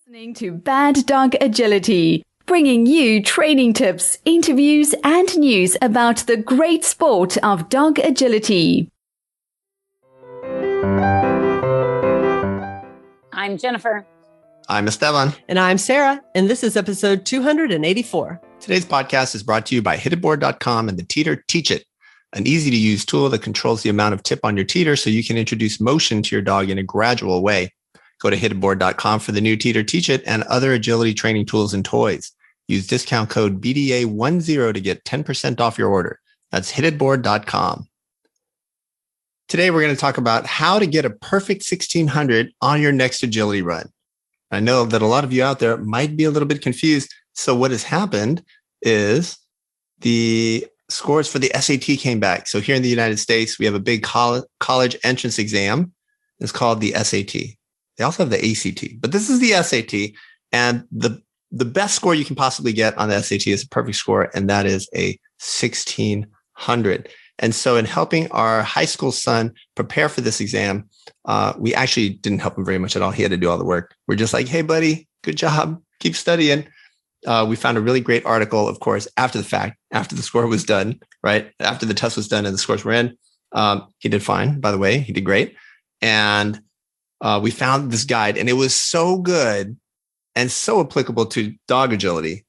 Listening to Bad Dog Agility, bringing you training tips, interviews, and news about the great sport of dog agility. I'm Jennifer. I'm Esteban. And I'm Sarah, and this is episode 284. Today's podcast is brought to you by hititboard.com and the Teeter Teach It, an easy-to-use tool that controls the amount of tip on your teeter so you can introduce motion to your dog in a gradual way. Go to hititboard.com for the new Teeter Teach It and other agility training tools and toys. Use discount code BDA10 to get 10% off your order. That's hititboard.com. Today, we're going to talk about how to get a perfect 1600 on your next agility run. I know that a lot of you out there might be a little bit confused. So what has happened is the scores for the SAT came back. So here in the United States, we have a big college entrance exam. It's called the SAT. They also have the ACT, but this is the SAT. And the best score you can possibly get on the SAT is a perfect score, and that is a 1600. And so in helping our high school son prepare for this exam, we actually didn't help him very much at all. He had to do all the work. We're just like, hey, buddy, good job. Keep studying. We found a really great article, of course, after the fact, after the score was done, right? After the test was done and the scores were in. He did fine, by the way. He did great. And we found this guide, and it was so good and so applicable to dog agility.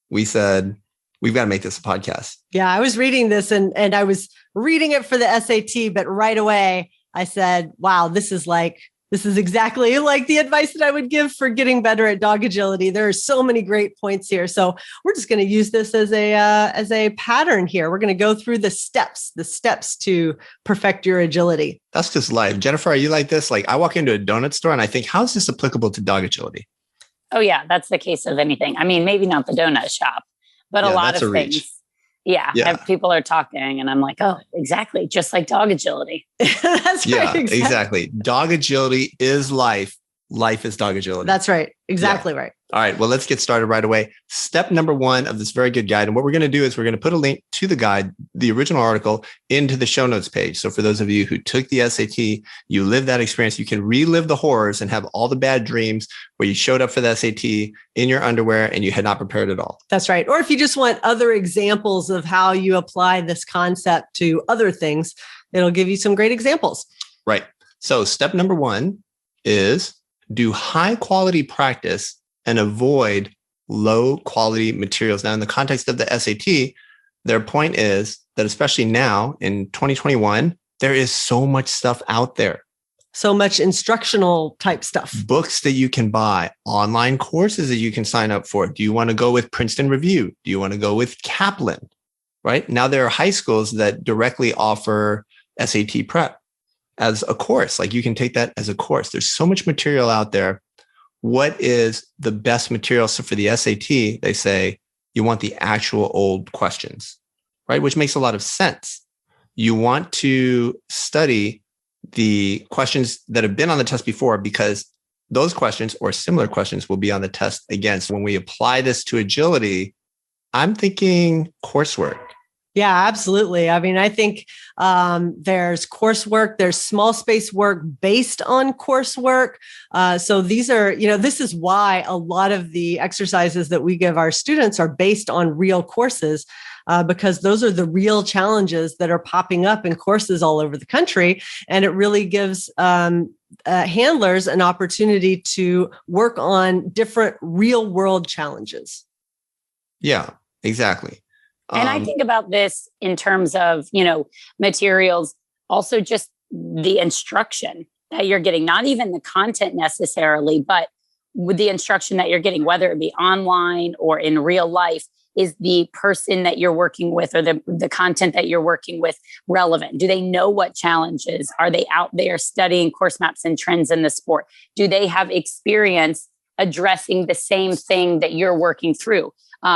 We said, we've got to make this a podcast. Yeah, I was reading this and I was reading it for the SAT, but right away I said, wow, this is exactly like the advice that I would give for getting better at dog agility. There are so many great points here. So we're just going to use this as a pattern here. We're going to go through the steps to perfect your agility. That's just life. Jennifer, are you like this? Like, I walk into a donut store and I think, how is this applicable to dog agility? Oh yeah, that's the case of anything. I mean, maybe not the donut shop, but a lot of things. Yeah. People are talking and I'm like, oh, exactly. Just like dog agility. That's right. Exactly. Dog agility is life. Life is dog agility. That's right. Exactly right. All right. Well, let's get started right away. Step number one of this very good guide. And what we're going to do is we're going to put a link to the guide, the original article, into the show notes page. So for those of you who took the SAT, you lived that experience, you can relive the horrors and have all the bad dreams where you showed up for the SAT in your underwear and you had not prepared at all. That's right. Or if you just want other examples of how you apply this concept to other things, it'll give you some great examples. Right. So step number one is do high quality practice and avoid low quality materials. Now, in the context of the SAT, their point is that especially now in 2021, there is so much stuff out there. So much instructional type stuff. Books that you can buy, online courses that you can sign up for. Do you want to go with Princeton Review? Do you want to go with Kaplan? Right? Now, there are high schools that directly offer SAT prep as a course. Like, you can take that as a course. There's so much material out there. What is the best material? So for the SAT, they say you want the actual old questions, right? Which makes a lot of sense. You want to study the questions that have been on the test before, because those questions or similar questions will be on the test again. So when we apply this to agility, I'm thinking coursework. Yeah, absolutely. I mean, I think there's coursework, there's small space work based on coursework. So these are, this is why a lot of the exercises that we give our students are based on real courses, because those are the real challenges that are popping up in courses all over the country. And it really gives handlers an opportunity to work on different real world challenges. Yeah, exactly. And I think about this in terms of, materials, also just the instruction that you're getting, not even the content necessarily, but with the instruction that you're getting, whether it be online or in real life. Is the person that you're working with or the content that you're working with relevant? Do they know what challenges? Are they out there studying course maps and trends in the sport? Do they have experience addressing the same thing that you're working through?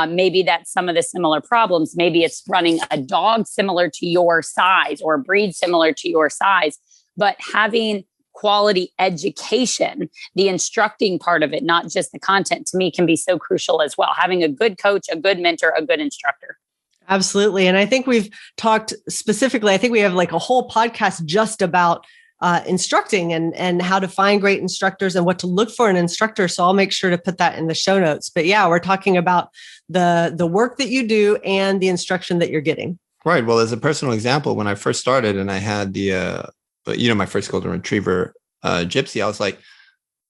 Maybe that's some of the similar problems. Maybe it's running a dog similar to your size or a breed similar to your size, but having quality education, the instructing part of it, not just the content, to me can be so crucial as well. Having a good coach, a good mentor, a good instructor. Absolutely. And I think we've talked specifically, I think we have like a whole podcast just about instructing and how to find great instructors and what to look for in an instructor. So I'll make sure to put that in the show notes. But yeah, we're talking about the work that you do and the instruction that you're getting. Right. Well, as a personal example, when I first started and I had my first golden retriever, Gypsy, I was like,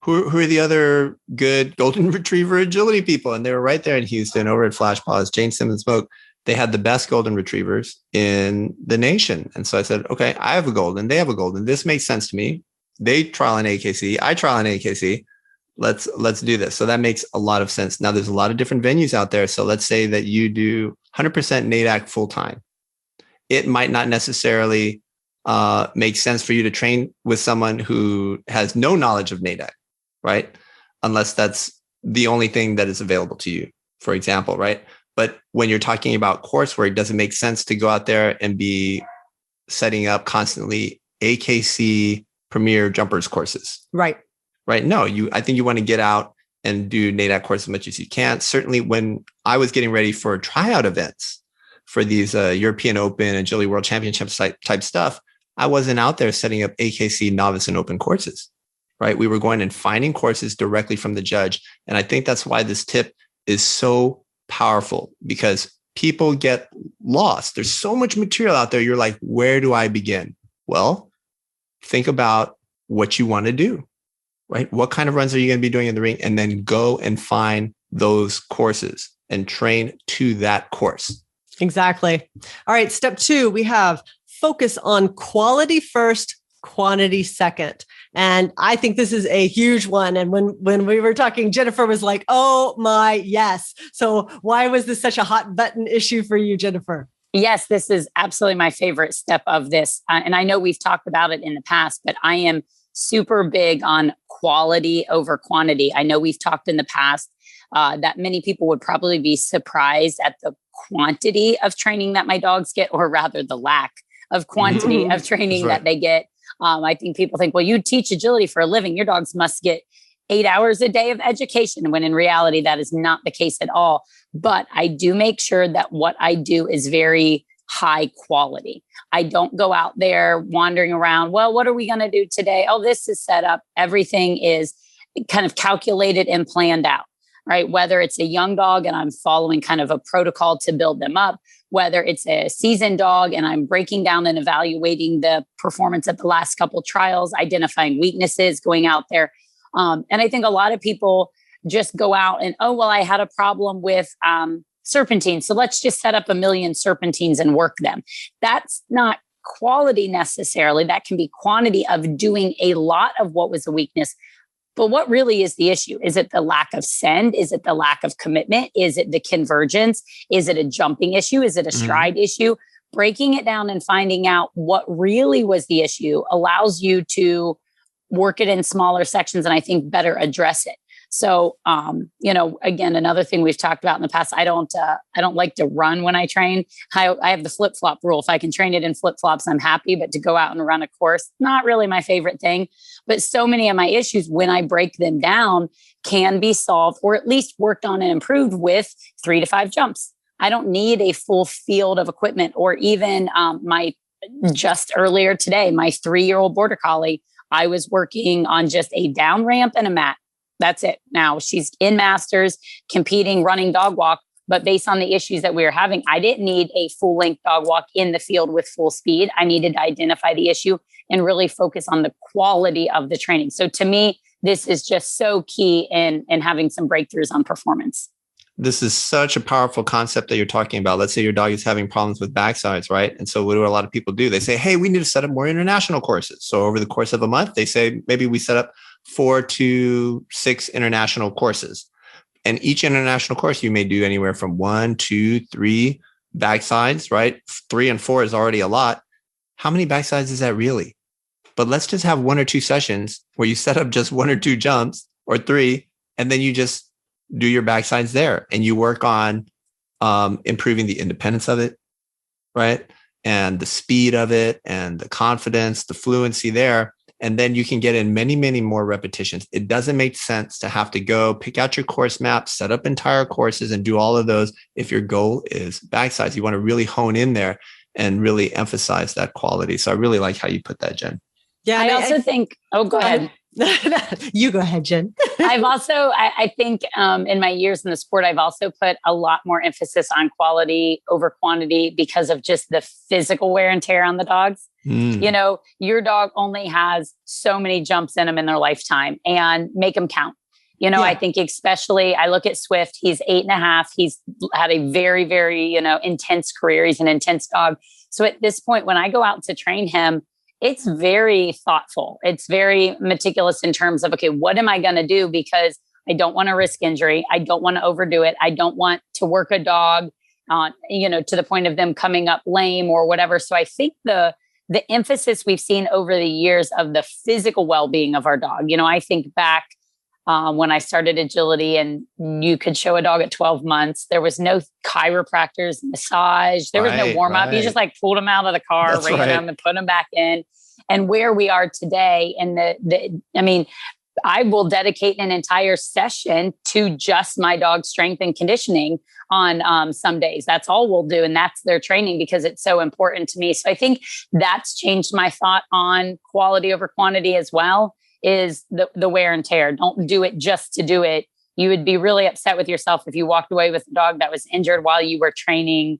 who are the other good golden retriever agility people? And they were right there in Houston over at Flash Paws, Jane Simmons Smoke. They had the best golden retrievers in the nation. And so I said, okay, I have a golden, they have a golden. This makes sense to me. They trial an AKC, I trial an AKC. Let's do this. So that makes a lot of sense. Now there's a lot of different venues out there. So let's say that you do 100% NADAC full time. It might not necessarily make sense for you to train with someone who has no knowledge of NADAC, right? Unless that's the only thing that is available to you, for example, right? But when you're talking about coursework, does it make sense to go out there and be setting up constantly AKC Premier Jumpers courses? Right. Right. No, I think you want to get out and do NADAC courses as much as you can. Certainly when I was getting ready for tryout events for these European Open, Agility World Championship type stuff, I wasn't out there setting up AKC novice and open courses, right? We were going and finding courses directly from the judge. And I think that's why this tip is so powerful, because people get lost. There's so much material out there. You're like, where do I begin? Well, think about what you want to do, right? What kind of runs are you going to be doing in the ring? And then go and find those courses and train to that course. Exactly. All right. Step 2, we have focus on quality first, quantity second. And I think this is a huge one. And when we were talking, Jennifer was like, oh my, yes. So why was this such a hot button issue for you, Jennifer? Yes, this is absolutely my favorite step of this. And I know we've talked about it in the past, but I am super big on quality over quantity. I know we've talked in the past that many people would probably be surprised at the quantity of training that my dogs get, or rather the lack of quantity of training that they get. I think people think, well, you teach agility for a living. Your dogs must get 8 hours a day of education, when in reality, that is not the case at all. But I do make sure that what I do is very high quality. I don't go out there wandering around. Well, what are we going to do today? Oh, this is set up. Everything is kind of calculated and planned out, right? Whether it's a young dog and I'm following kind of a protocol to build them up, whether it's a seasoned dog and I'm breaking down and evaluating the performance of the last couple trials, identifying weaknesses, going out there. And I think a lot of people just go out and, oh, well, I had a problem with serpentines, so let's just set up 1 million serpentines and work them. That's not quality necessarily. That can be quantity of doing a lot of what was a weakness. But what really is the issue? Is it the lack of send? Is it the lack of commitment? Is it the convergence? Is it a jumping issue? Is it a stride issue? Breaking it down and finding out what really was the issue allows you to work it in smaller sections and I think better address it. So, again, another thing we've talked about in the past, I don't like to run when I train. I have the flip-flop rule. If I can train it in flip-flops, I'm happy, but to go out and run a course, not really my favorite thing. But so many of my issues, when I break them down, can be solved or at least worked on and improved with 3 to 5 jumps. I don't need a full field of equipment, or even just earlier today, my 3-year-old border collie, I was working on just a down ramp and a mat. That's it. Now she's in masters, competing, running dog walk. But based on the issues that we were having, I didn't need a full length dog walk in the field with full speed. I needed to identify the issue and really focus on the quality of the training. So to me, this is just so key in having some breakthroughs on performance. This is such a powerful concept that you're talking about. Let's say your dog is having problems with backsides, right? And so what do a lot of people do? They say, hey, we need to set up more international courses. So over the course of a month, they say, maybe we set up 4 to 6 international courses. And each international course, you may do anywhere from 1, 2, 3 backsides, right? 3 and 4 is already a lot. How many backsides is that really? But let's just have 1 or 2 sessions where you set up just 1 or 2 jumps or 3, and then you just do your backsides there and you work on improving the independence of it, right? And the speed of it and the confidence, the fluency there. And then you can get in many, many more repetitions. It doesn't make sense to have to go pick out your course map, set up entire courses and do all of those. If your goal is backsides, you want to really hone in there and really emphasize that quality. So I really like how you put that, Jen. Yeah. I also think, oh, go ahead. You go ahead, Jen. I've also, I think in my years in the sport, I've also put a lot more emphasis on quality over quantity because of just the physical wear and tear on the dogs. You know, your dog only has so many jumps in them in their lifetime, and make them count. You know, I think especially I look at Swift, he's 8.5. He's had a very, very, you know, intense career. He's an intense dog. So at this point, when I go out to train him, it's very thoughtful. It's very meticulous in terms of, okay, what am I going to do? Because I don't want to risk injury. I don't want to overdo it. I don't want to work a dog, you know, to the point of them coming up lame or whatever. So I think the emphasis we've seen over the years of the physical well-being of our dog, you know, I think back when I started agility and you could show a dog at 12 months, there was no chiropractors, massage, there was no warm up. You just like pulled them out of the car, ran them and put them back in. And where we are today, and I mean, I will dedicate an entire session to just my dog's strength and conditioning on some days. That's all we'll do. And that's their training because it's so important to me. So I think that's changed my thought on quality over quantity as well, is the wear and tear. Don't do it just to do it. You would be really upset with yourself if you walked away with a dog that was injured while you were training,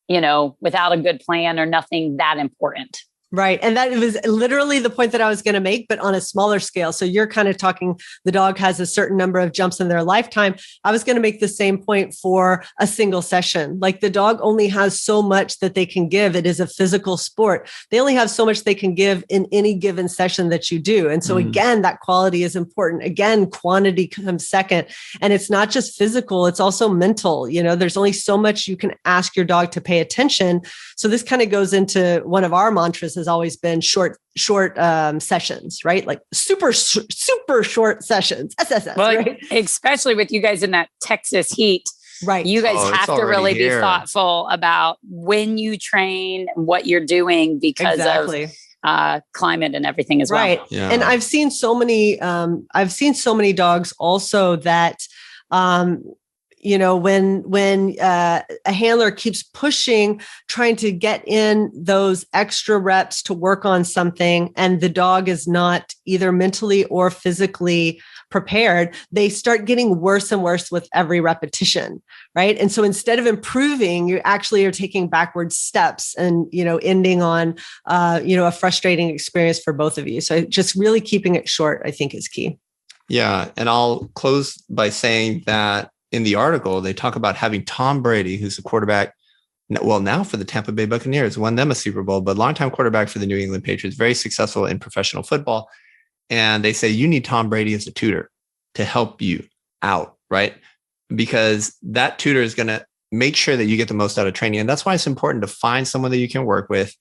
you know, without a good plan or nothing that important. Right. And that was literally the point that I was going to make, but on a smaller scale. So you're kind of talking, the dog has a certain number of jumps in their lifetime. I was going to make the same point for a single session. Like the dog only has so much that they can give. It is a physical sport. They only have so much they can give in any given session that you do. And so again, that quality is important. Again, quantity comes second. And it's not just physical, it's also mental. You know, there's only so much you can ask your dog to pay attention. So this kind of goes into one of our mantras has always been short sessions, right? Like super short sessions. SSS, well, right? Especially with you guys in that Texas heat. Right. You guys have to really be thoughtful about when you train, what you're doing because of climate and everything as well. Right. Yeah. And I've seen so many dogs also that, you know, when a handler keeps pushing, trying to get in those extra reps to work on something, and the dog is not either mentally or physically prepared, they start getting worse and worse with every repetition, right? And so instead of improving, you actually are taking backward steps and, you know, ending on, you know, a frustrating experience for both of you. So just really keeping it short, I think, is key. Yeah. And I'll close by saying that in the article, they talk about having Tom Brady, who's the quarterback, well, now for the Tampa Bay Buccaneers, won them a Super Bowl, but longtime quarterback for the New England Patriots, very successful in professional football. And they say you need Tom Brady as a tutor to help you out, right? Because that tutor is going to make sure that you get the most out of training. And that's why it's important to find someone that you can work with,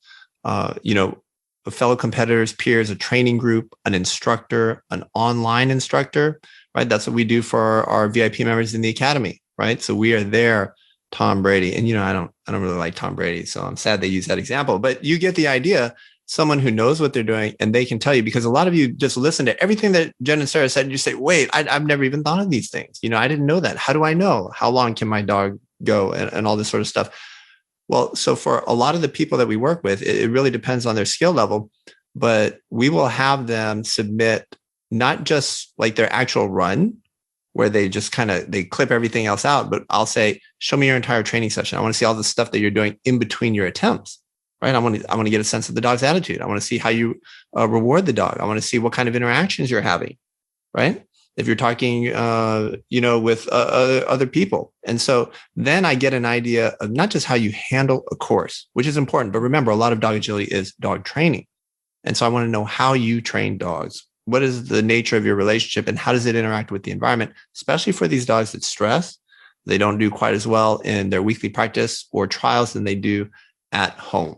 you know, fellow competitors, peers, a training group, an instructor, an online instructor, right? That's what we do for our VIP members in the academy, right? So we are there, Tom Brady. And, you know, I don't really like Tom Brady, so I'm sad they use that example, but you get the idea, someone who knows what they're doing and they can tell you, because a lot of you just listen to everything that Jen and Sarah said and you say, wait, I've never even thought of these things. You know, I didn't know that. How do I know? How long can my dog go and all this sort of stuff? Well, so for a lot of the people that we work with, it really depends on their skill level, but we will have them submit not just like their actual run where they just they clip everything else out, but I'll say, show me your entire training session. I want to see all the stuff that you're doing in between your attempts, right? I want to get a sense of the dog's attitude. I want to see how you reward the dog. I want to see what kind of interactions you're having, right? If you're talking, you know, with other people. And so then I get an idea of not just how you handle a course, which is important, but remember, a lot of dog agility is dog training. And so I want to know how you train dogs. What is the nature of your relationship and how does it interact with the environment, especially for these dogs that stress? They don't do quite as well in their weekly practice or trials than they do at home.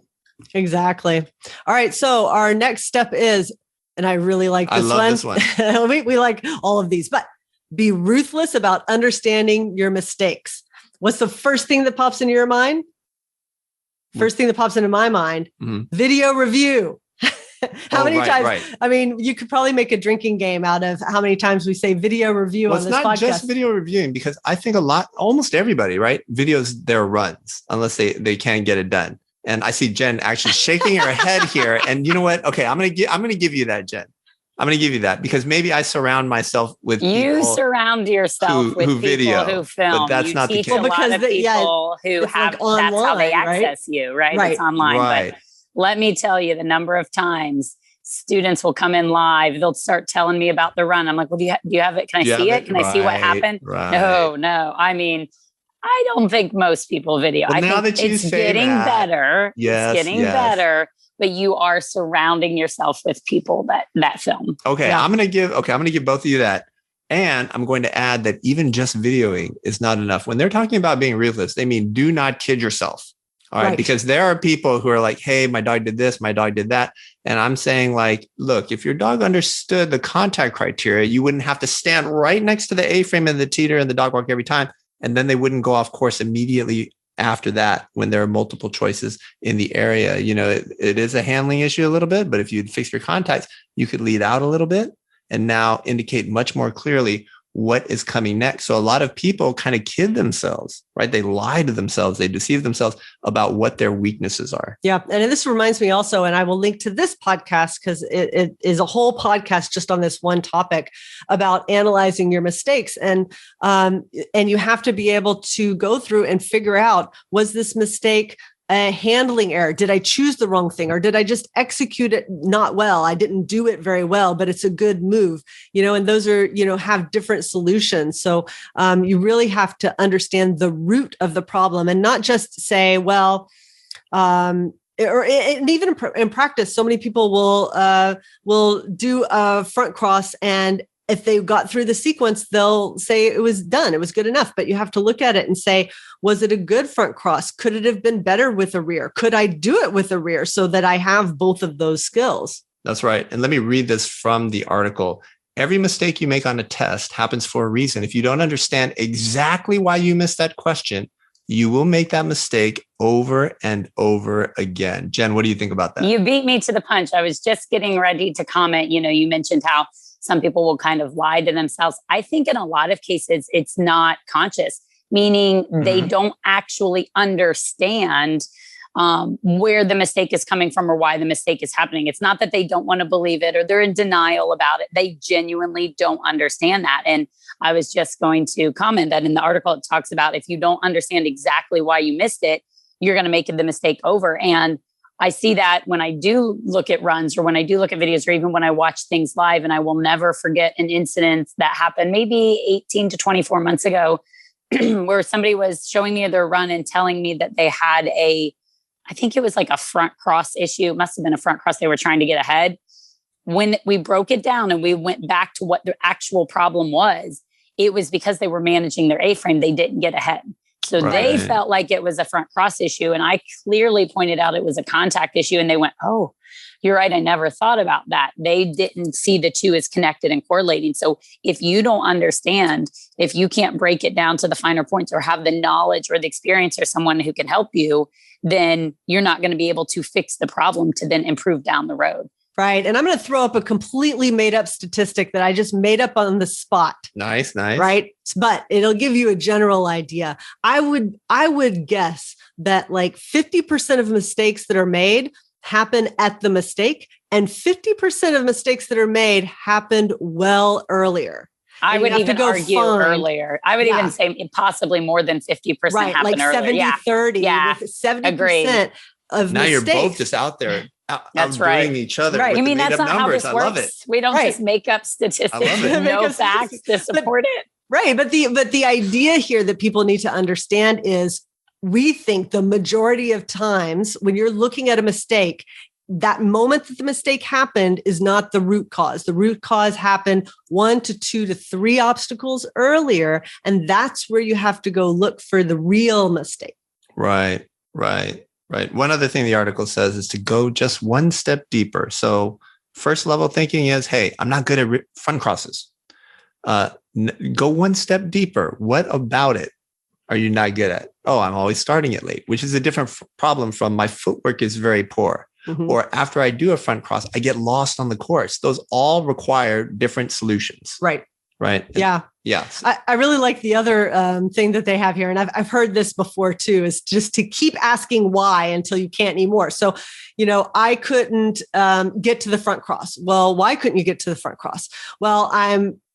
Exactly. All right. So our next step is, and I really like this one. I love this one. we like all of these, but be ruthless about understanding your mistakes. What's the first thing that pops into your mind? First thing that pops into my mind, video review. How many times? Right. I mean, you could probably make a drinking game out of how many times we say video review on this podcast. It's not just video reviewing, because I think almost everybody, right, videos their runs unless they can't get it done. And I see Jen actually shaking her head here. And you know what? Okay, I'm gonna give you that, Jen. I'm going to give you that because maybe I surround myself with you people surround yourself with who people video, who film. But that's you not the teach case. a lot of people who have like online, that's how they right? access you, right? Right. It's online. Right. But let me tell you the number of times students will come in live. They'll start telling me about the run. I'm like, well, do you have it? Can I see it? Can I see what happened? Right. No. I mean, I don't think most people video. Well, I now think that you it's say getting that, better. yes, it's getting better. But you are surrounding yourself with people that film. Okay, I'm gonna give both of you that. And I'm going to add that even just videoing is not enough. When they're talking about being ruthless, they mean do not kid yourself. All right. Because there are people who are like, hey, my dog did this, my dog did that. And I'm saying like, look, if your dog understood the contact criteria, you wouldn't have to stand right next to the A-frame and the teeter and the dog walk every time. And then they wouldn't go off course immediately after that when there are multiple choices in the area. You know, it is a handling issue a little bit, but if you'd fix your contacts, you could lead out a little bit and now indicate much more clearly what is coming next. So a lot of people kind of kid themselves, right? They lie to themselves. They deceive themselves about what their weaknesses are. Yeah. And this reminds me also, and I will link to this podcast because it is a whole podcast just on this one topic about analyzing your mistakes. And you have to be able to go through and figure out, was this mistake a handling error? Did I choose the wrong thing, or did I just execute it not well? I didn't do it very well, but it's a good move, and those are, have different solutions. So you really have to understand the root of the problem and not just say, well, and even in practice, so many people will do a front cross, and if they got through the sequence, they'll say it was done. It was good enough. But you have to look at it and say, was it a good front cross? Could it have been better with a rear? Could I do it with a rear so that I have both of those skills? That's right. And let me read this from the article. Every mistake you make on a test happens for a reason. If you don't understand exactly why you missed that question, you will make that mistake over and over again. Jen, what do you think about that? You beat me to the punch. I was just getting ready to comment. You mentioned how some people will kind of lie to themselves. I think in a lot of cases, it's not conscious, meaning they don't actually understand where the mistake is coming from or why the mistake is happening. It's not that they don't want to believe it or they're in denial about it. They genuinely don't understand that. And I was just going to comment that in the article, it talks about if you don't understand exactly why you missed it, you're going to make the mistake over. And I see that when I do look at runs or when I do look at videos or even when I watch things live, and I will never forget an incident that happened maybe 18 to 24 months ago where somebody was showing me their run and telling me that they had I think it was like a front cross issue. It must have been a front cross. They were trying to get ahead. When we broke it down and we went back to what the actual problem was, it was because they were managing their A-frame. They didn't get ahead. So they felt like it was a front cross issue. And I clearly pointed out it was a contact issue. And they went, oh, you're right. I never thought about that. They didn't see the two as connected and correlating. So if you don't understand, if you can't break it down to the finer points or have the knowledge or the experience or someone who can help you, then you're not going to be able to fix the problem to then improve down the road. Right. And I'm going to throw up a completely made up statistic that I just made up on the spot. Nice. Right. But it'll give you a general idea. I would guess that like 50% of mistakes that are made happen at the mistake, and 50% of mistakes that are made happened well earlier. I would even argue earlier. I would even say possibly more than 50% happen earlier. 70-30 with 70% of now mistakes. You're both just out there. That's right. Each other. Right. With You mean that's not numbers. how this works? I love it. We don't just make up statistics with no facts to support it. Right. But the idea here that people need to understand is we think the majority of times when you're looking at a mistake, that moment that the mistake happened is not the root cause. The root cause happened 1 to 2 to 3 obstacles earlier. And that's where you have to go look for the real mistake. Right. One other thing the article says is to go just one step deeper. So first level thinking is, hey, I'm not good at front crosses. Go one step deeper. What about it are you not good at? Oh, I'm always starting it late, which is a different problem from my footwork is very poor. Or after I do a front cross, I get lost on the course. Those all require different solutions. Right. Right. Yeah. Yes. I really like the other thing that they have here. And I've heard this before too, is just to keep asking why until you can't anymore. So, I couldn't get to the front cross. Well, why couldn't you get to the front cross? Well,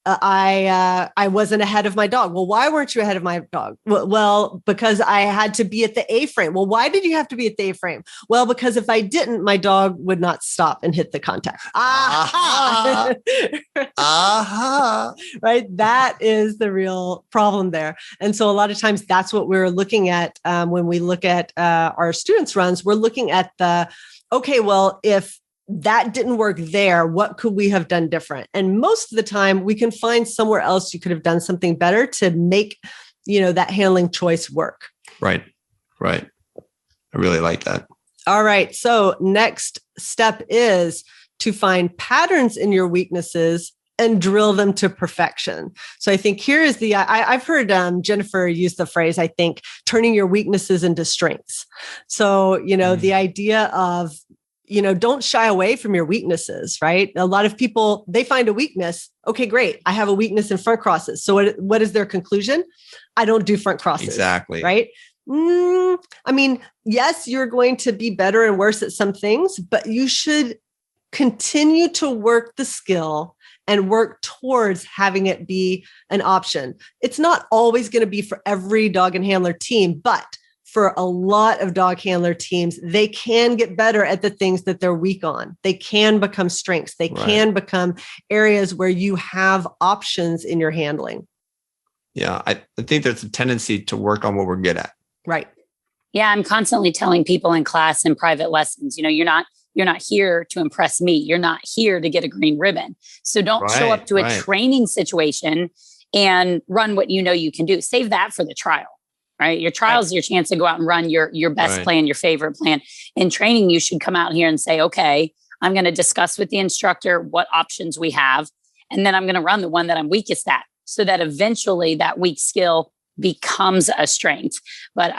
I wasn't ahead of my dog. Well, why weren't you ahead of my dog? Well, because I had to be at the A-frame. Well, why did you have to be at the A-frame? Well, because if I didn't, my dog would not stop and hit the contact. Aha! Aha! Right? That is the real problem there. And so a lot of times that's what we're looking at when we look at our students' runs. We're looking at okay, well, if that didn't work there, what could we have done different? And most of the time we can find somewhere else you could have done something better to make, that handling choice work. Right. I really like that. All right. So next step is to find patterns in your weaknesses and drill them to perfection. So I think here is I've heard Jennifer use the phrase, I think, turning your weaknesses into strengths. So, the idea of, don't shy away from your weaknesses, right? A lot of people, they find a weakness. Okay, great. I have a weakness in front crosses. So what is their conclusion? I don't do front crosses. Exactly. Right? Yes, you're going to be better and worse at some things, but you should continue to work the skill and work towards having it be an option. It's not always going to be for every dog and handler team, but for a lot of dog handler teams, they can get better at the things that they're weak on. They can become strengths. They can become areas where you have options in your handling. Yeah, I think there's a tendency to work on what we're good at. Right. Yeah, I'm constantly telling people in class and private lessons, you're not here to impress me. You're not here to get a green ribbon. So don't show up to a training situation and run what you can do. Save that for the trial. Right. Your trial is your chance to go out and run your best plan, your favorite plan. In training, you should come out here and say, okay, I'm going to discuss with the instructor what options we have. And then I'm going to run the one that I'm weakest at so that eventually that weak skill becomes a strength. But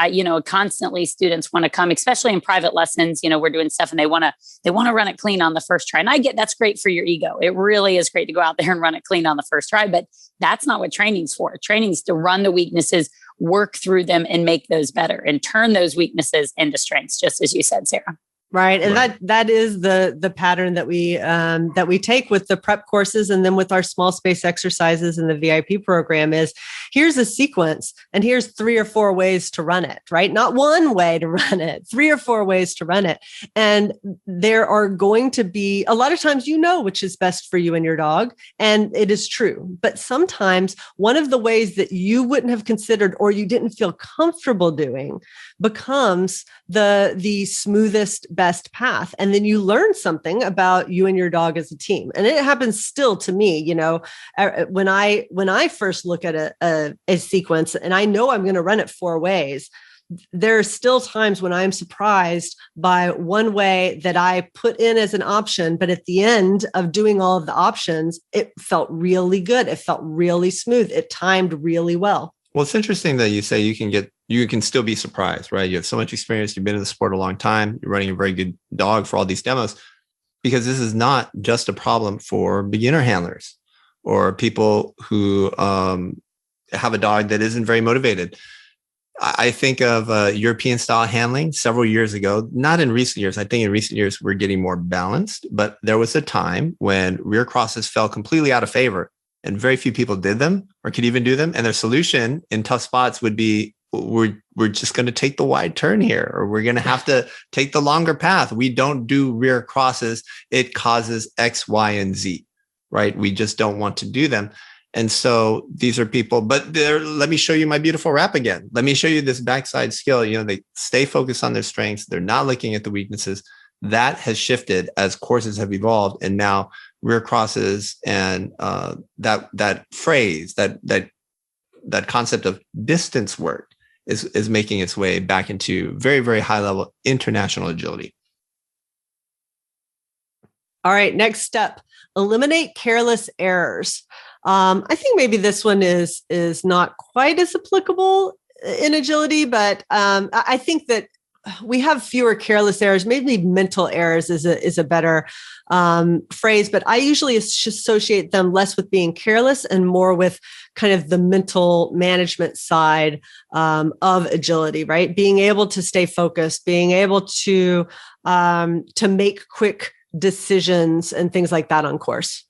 constantly students want to come, especially in private lessons, we're doing stuff and they want to run it clean on the first try. And I get that's great for your ego. It really is great to go out there and run it clean on the first try, but that's not what training's for. Training's to run the weaknesses, work through them and make those better and turn those weaknesses into strengths, just as you said, Sarah. Right. And that is the pattern that we take with the prep courses and then with our small space exercises in the VIP program is here's a sequence and here's 3 or 4 ways to run it, right? Not one way to run it, 3 or 4 ways to run it. And there are going to be a lot of times, which is best for you and your dog. And it is true. But sometimes one of the ways that you wouldn't have considered or you didn't feel comfortable doing becomes the smoothest, best path. And then you learn something about you and your dog as a team. And it happens still to me, when I first look at a sequence and I know I'm going to run it 4 ways, there are still times when I'm surprised by one way that I put in as an option, but at the end of doing all of the options, it felt really good. It felt really smooth. It timed really well. Well, it's interesting that you say you can still be surprised, right? You have so much experience. You've been in the sport a long time. You're running a very good dog for all these demos, because this is not just a problem for beginner handlers or people who have a dog that isn't very motivated. I think of European style handling several years ago, not in recent years. I think in recent years, we're getting more balanced, but there was a time when rear crosses fell completely out of favor and very few people did them or could even do them. And their solution in tough spots would be, we're just going to take the wide turn here, or we're going to have to take the longer path. We don't do rear crosses. It causes X, Y, and Z, right? We just don't want to do them. And so these are people, but let me show you my beautiful wrap again. Let me show you this backside skill. They stay focused on their strengths. They're not looking at the weaknesses. That has shifted as courses have evolved. And now rear crosses and that phrase, that concept of distance work is making its way back into very, very high level international agility. All right, next step, eliminate careless errors. I think maybe this one is not quite as applicable in agility, but I think that we have fewer careless errors. Maybe mental errors is a better phrase, but I usually associate them less with being careless and more with kind of the mental management side of agility, right? Being able to stay focused, being able to make quick decisions and things like that on course.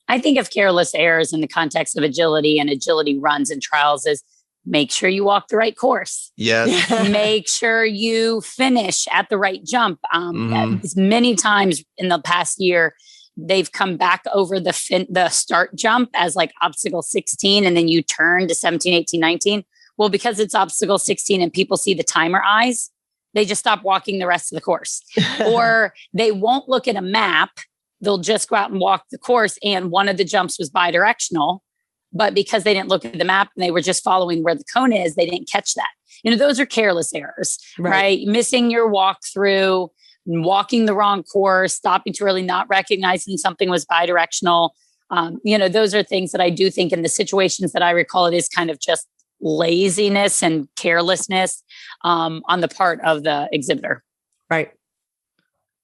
I think of careless errors in the context of agility and agility runs and trials as make sure you walk the right course. Yes. Make sure you finish at the right jump. Many times in the past year, they've come back over the start jump as like obstacle 16, and then you turn to 17, 18, 19. Well, because it's obstacle 16 and people see the timer eyes, they just stop walking the rest of the course. Or they won't look at a map. They'll just go out and walk the course. And one of the jumps was bi-directional. But because they didn't look at the map and they were just following where the cone is, they didn't catch that. Those are careless errors, right? Missing your walkthrough, walking the wrong course, stopping too early, not recognizing something was bi-directional. Those are things that I do think in the situations that I recall, it is kind of just laziness and carelessness on the part of the exhibitor. Right.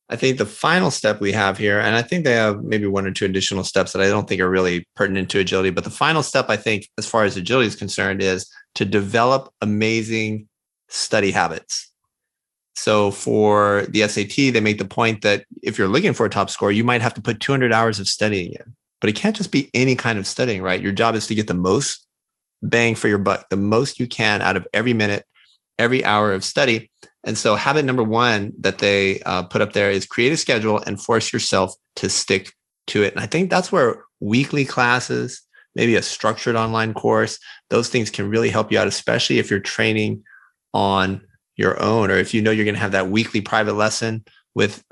I think the final step we have here, and I think they have maybe one or two additional steps that I don't think are really pertinent to agility, but the final step, I think, as far as agility is concerned, is to develop amazing study habits. So for the SAT, they make the point that if you're looking for a top score, you might have to put 200 hours of studying in, but it can't just be any kind of studying, right? Your job is to get the most bang for your buck, the most you can out of every minute, every hour of study. And so habit number one that they put up there is create a schedule and force yourself to stick to it. And I think that's where weekly classes, maybe a structured online course, those things can really help you out, especially if you're training on your own, or if you know you're going to have that weekly private lesson with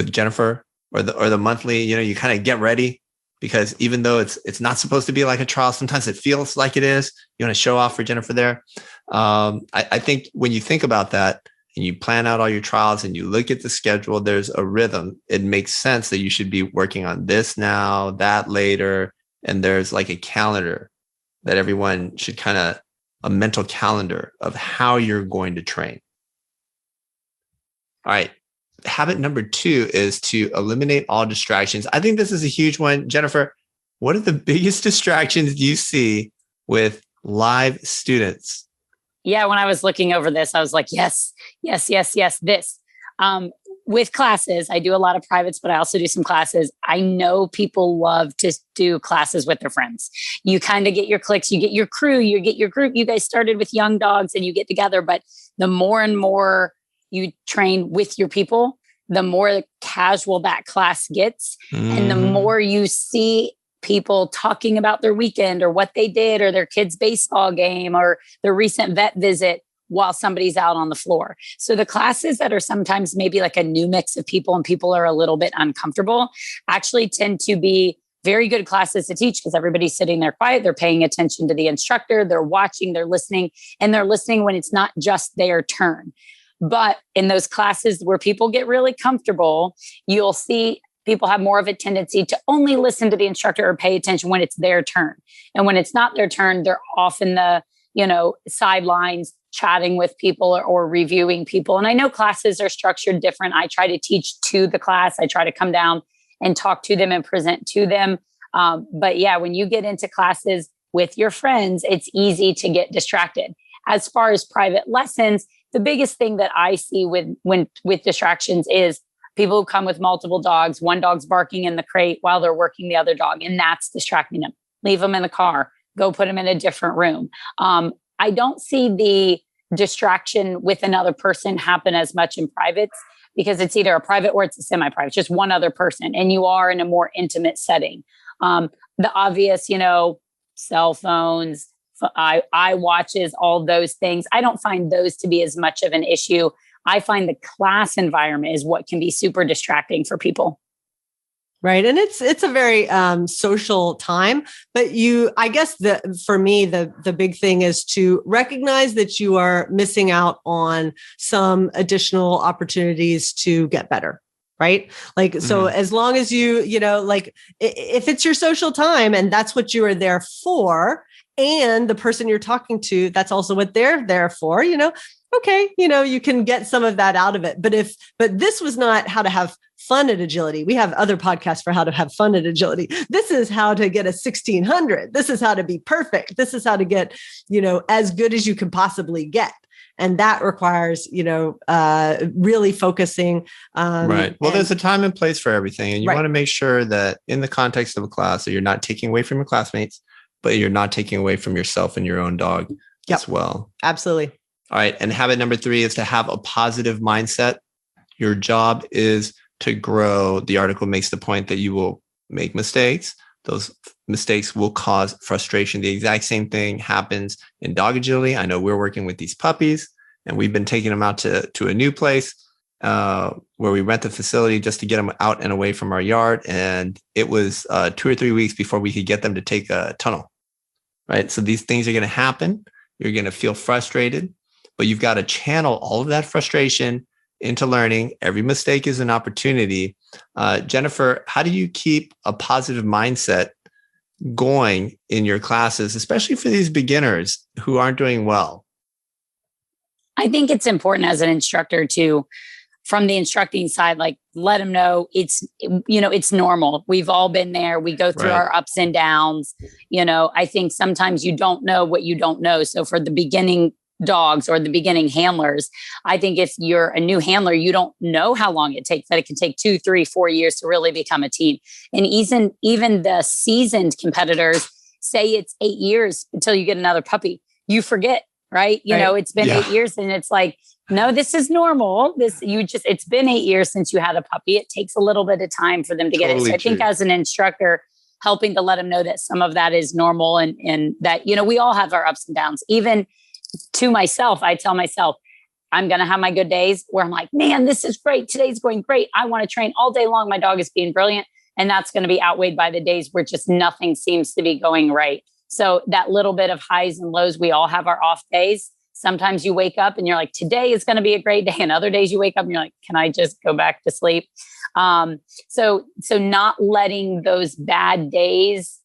Jennifer, or the monthly, you kind of get ready, because even though it's not supposed to be like a trial, sometimes it feels like it is. You want to show off for Jennifer there. I think when you think about that and you plan out all your trials and you look at the schedule, there's a rhythm. It makes sense that you should be working on this now, that later. And there's like a calendar that everyone should a mental calendar of how you're going to train. All right. Habit number 2 is to eliminate all distractions. I think this is a huge one. Jennifer, what are the biggest distractions you see with live students? Yeah, when I was looking over this, I was like, yes, this. With classes, I do a lot of privates, but I also do some classes. I know people love to do classes with their friends. You kind of get your cliques, you get your crew, you get your group. You guys started with young dogs and you get together, but the more and more you train with your people, the more casual that class gets. And the more you see people talking about their weekend or what they did or their kids' baseball game or their recent vet visit while somebody's out on the floor. So the classes that are sometimes maybe like a new mix of people and people are a little bit uncomfortable actually tend to be very good classes to teach, because everybody's sitting there quiet. They're paying attention to the instructor. They're watching, they're listening, and they're listening when it's not just their turn. But in those classes where people get really comfortable, you'll see people have more of a tendency to only listen to the instructor or pay attention when it's their turn. And when it's not their turn, they're off in the, sidelines chatting with people or reviewing people. And I know classes are structured different. I try to teach to the class. I try to come down and talk to them and present to them. But yeah, when you get into classes with your friends, it's easy to get distracted. As far as private lessons, the biggest thing that I see with distractions is people who come with multiple dogs. One dog's barking in the crate while they're working the other dog, and that's distracting them. Leave them in the car. Go put them in a different room. I don't see the distraction with another person happen as much in privates, because it's either a private or it's a semi-private, just one other person, and you are in a more intimate setting. The obvious, cell phones, eye watches, all those things. I don't find those to be as much of an issue. I find the class environment is what can be super distracting for people. Right. And it's a very social time, but I guess for me, the big thing is to recognize that you are missing out on some additional opportunities to get better. Right. Like, so as long as if it's your social time and that's what you are there for, and the person you're talking to, that's also what they're there for, okay, you can get some of that out of it. But this was not how to have fun at agility. We have other podcasts for how to have fun at agility. This is how to get a 1600. This is how to be perfect. This is how to get, as good as you can possibly get. And that requires, really focusing. Right. Well, there's a time and place for everything. And you Right. want to make sure that in the context of a class, that you're not taking away from your classmates, but you're not taking away from yourself and your own dog as well. Absolutely. All right. And habit number 3 is to have a positive mindset. Your job is to grow. The article makes the point that you will make mistakes. Those mistakes will cause frustration. The exact same thing happens in dog agility. I know we're working with these puppies and we've been taking them out to a new place where we rent the facility just to get them out and away from our yard. And it was 2 or 3 weeks before we could get them to take a tunnel, right? So these things are going to happen. You're going to feel frustrated, but you've got to channel all of that frustration into learning. Every mistake is an opportunity. Jennifer, how do you keep a positive mindset going in your classes, especially for these beginners who aren't doing well? I think it's important as an instructor to, from the instructing side, like let them know it's normal. We've all been there. We go through our ups and downs. I think sometimes you don't know what you don't know. So for the beginning dogs or the beginning handlers, I think if you're a new handler, you don't know how long it takes, that it can take 2, 3, 4 years to really become a team. And even the seasoned competitors say it's 8 years until you get another puppy. You forget, right? It's been 8 years and it's like, no, this is normal. It's been 8 years since you had a puppy. It takes a little bit of time for them to get it. So I think as an instructor, helping to let them know that some of that is normal and that, we all have our ups and downs. Even to myself, I tell myself, I'm going to have my good days where I'm like, man, this is great. Today's going great. I want to train all day long. My dog is being brilliant. And that's going to be outweighed by the days where just nothing seems to be going right. So that little bit of highs and lows, we all have our off days. Sometimes you wake up and you're like, today is going to be a great day. And other days you wake up and you're like, can I just go back to sleep? So not letting those bad days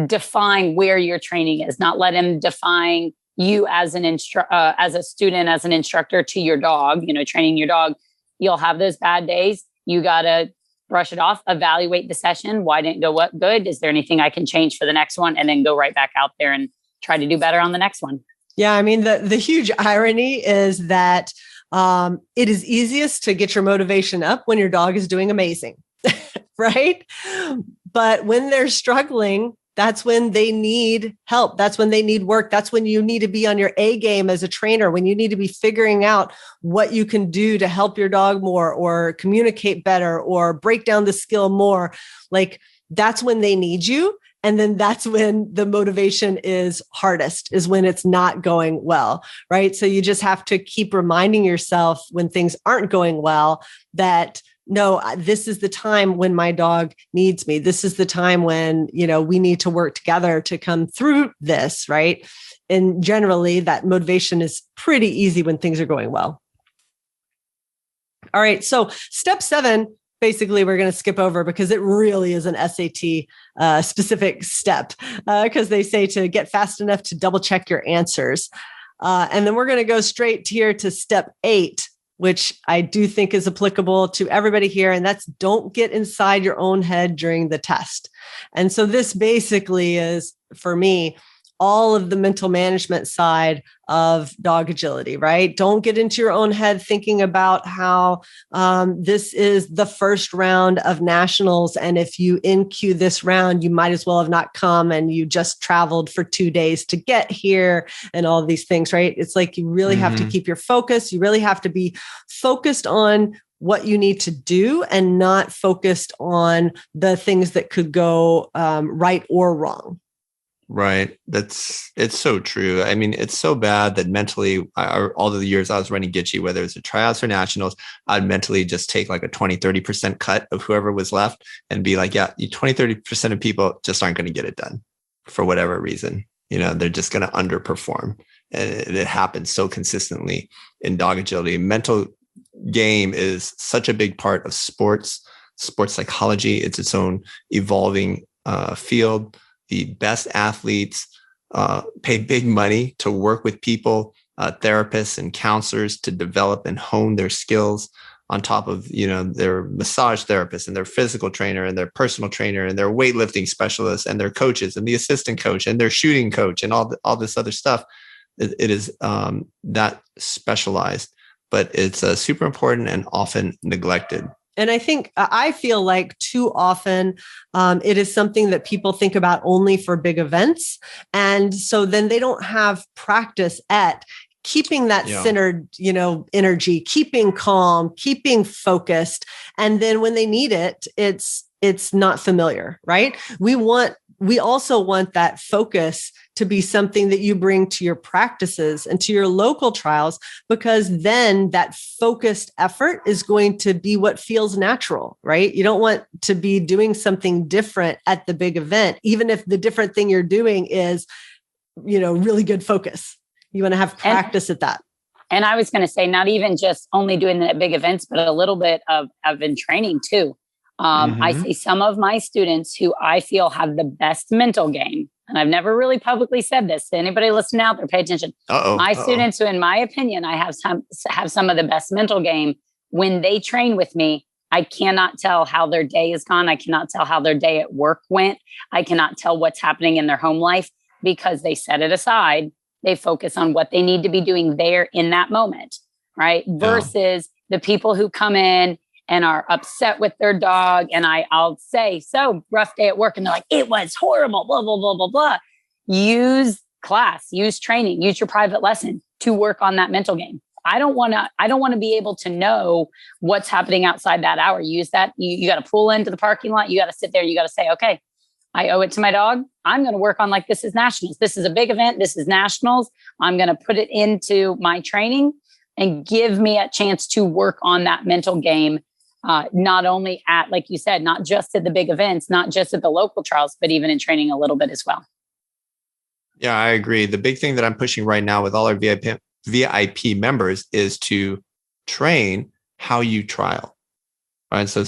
define where your training is, not let them define you as as a student, as an instructor to your dog, training your dog. You'll have those bad days. You got to brush it off, evaluate the session. Why didn't it go good? Is there anything I can change for the next one? And then go right back out there and try to do better on the next one. Yeah. I mean, the huge irony is that it is easiest to get your motivation up when your dog is doing amazing, right? But when they're struggling, that's when they need help. That's when they need work. That's when you need to be on your A game as a trainer, when you need to be figuring out what you can do to help your dog more or communicate better or break down the skill more. Like that's when they need you. And then that's when the motivation is hardest, is when it's not going well, right? So you just have to keep reminding yourself when things aren't going well that no, this is the time when my dog needs me. This is the time when, we need to work together to come through this, right? And generally that motivation is pretty easy when things are going well. All right. So step 7, basically we're going to skip over because it really is an SAT specific step because they say to get fast enough to double check your answers. And then we're going to go straight here to step 8, which I do think is applicable to everybody here. And that's don't get inside your own head during the test. And so this basically is, for me, all of the mental management side of dog agility, right? Don't get into your own head thinking about how this is the first round of nationals. And if you NQ this round, you might as well have not come and you just traveled for 2 days to get here and all these things, right? It's like you really have to keep your focus. You really have to be focused on what you need to do and not focused on the things that could go right or wrong. Right. It's so true. I mean, it's so bad that mentally, all of the years I was running Gitchy, whether it's a tryouts or nationals, I'd mentally just take like a 20, 30% cut of whoever was left and be like, yeah, 20, 30% of people just aren't going to get it done for whatever reason. They're just going to underperform. And it happens so consistently in dog agility. Mental game is such a big part of sports psychology. It's its own evolving field. The best athletes pay big money to work with people, therapists and counselors to develop and hone their skills on top of, their massage therapist and their physical trainer and their personal trainer and their weightlifting specialist and their coaches and the assistant coach and their shooting coach and all this other stuff. It is that specialized, but it's super important and often neglected. And I feel like too often it is something that people think about only for big events. And so then they don't have practice at keeping that centered, energy, keeping calm, keeping focused. And then when they need it, it's not familiar, right? We also want that focus to be something that you bring to your practices and to your local trials, because then that focused effort is going to be what feels natural, right? You don't want to be doing something different at the big event, even if the different thing you're doing is, really good focus. You want to have practice at that. And I was going to say, not even just only doing that at big events, but a little bit of in training too. I see some of my students who I feel have the best mental game. And I've never really publicly said this to anybody listening out there, pay attention. My students who, in my opinion, I have some of the best mental game. When they train with me, I cannot tell how their day is gone. I cannot tell how their day at work went. I cannot tell what's happening in their home life, because they set it aside. They focus on what they need to be doing there in that moment, right? Versus the people who come in and are upset with their dog. And I'll say, so rough day at work. And they're like, it was horrible, blah, blah, blah, blah, blah. Use class, use training, use your private lesson to work on that mental game. I don't want to be able to know what's happening outside that hour. Use that. You got to pull into the parking lot. You got to sit there. You got to say, okay, I owe it to my dog. I'm going to work on, like, this is nationals. This is a big event. This is nationals. I'm going to put it into my training and give me a chance to work on that mental game. Not only at, like you said, not just at the big events, not just at the local trials, but even in training a little bit as well. Yeah, I agree. The big thing that I'm pushing right now with all our VIP members is to train how you trial. Right. So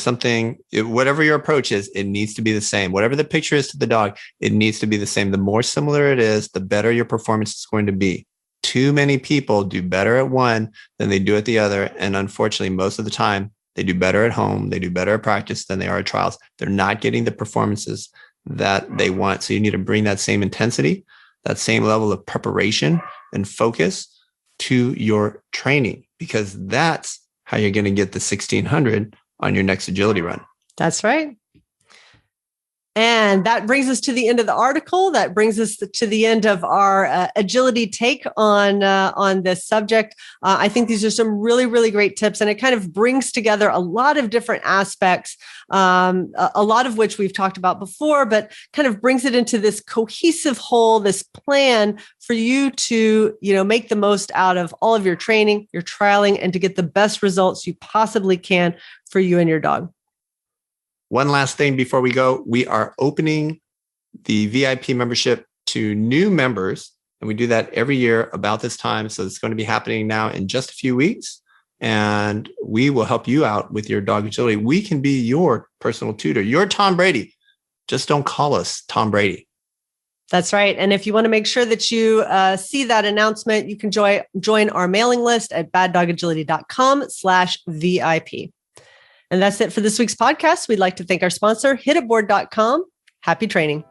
whatever your approach is, it needs to be the same. Whatever the picture is to the dog, it needs to be the same. The more similar it is, the better your performance is going to be. Too many people do better at one than they do at the other. And unfortunately, most of the time, they do better at home. They do better at practice than they are at trials. They're not getting the performances that they want. So you need to bring that same intensity, that same level of preparation and focus to your training, because that's how you're going to get the 1600 on your next agility run. That's right. And that brings us to the end of the article. That brings us to the end of our agility take on this subject. I think these are some really, really great tips, and it kind of brings together a lot of different aspects, a lot of which we've talked about before, but kind of brings it into this cohesive whole, this plan for you to, make the most out of all of your training, your trialing, and to get the best results you possibly can for you and your dog. One last thing before we go, we are opening the VIP membership to new members, and we do that every year about this time. So it's going to be happening now in just a few weeks, and we will help you out with your dog agility. We can be your personal tutor, your Tom Brady. Just don't call us Tom Brady. That's right. And if you want to make sure that you see that announcement, you can join our mailing list at baddogagility.com/VIP. And that's it for this week's podcast. We'd like to thank our sponsor, hititboard.com. Happy training.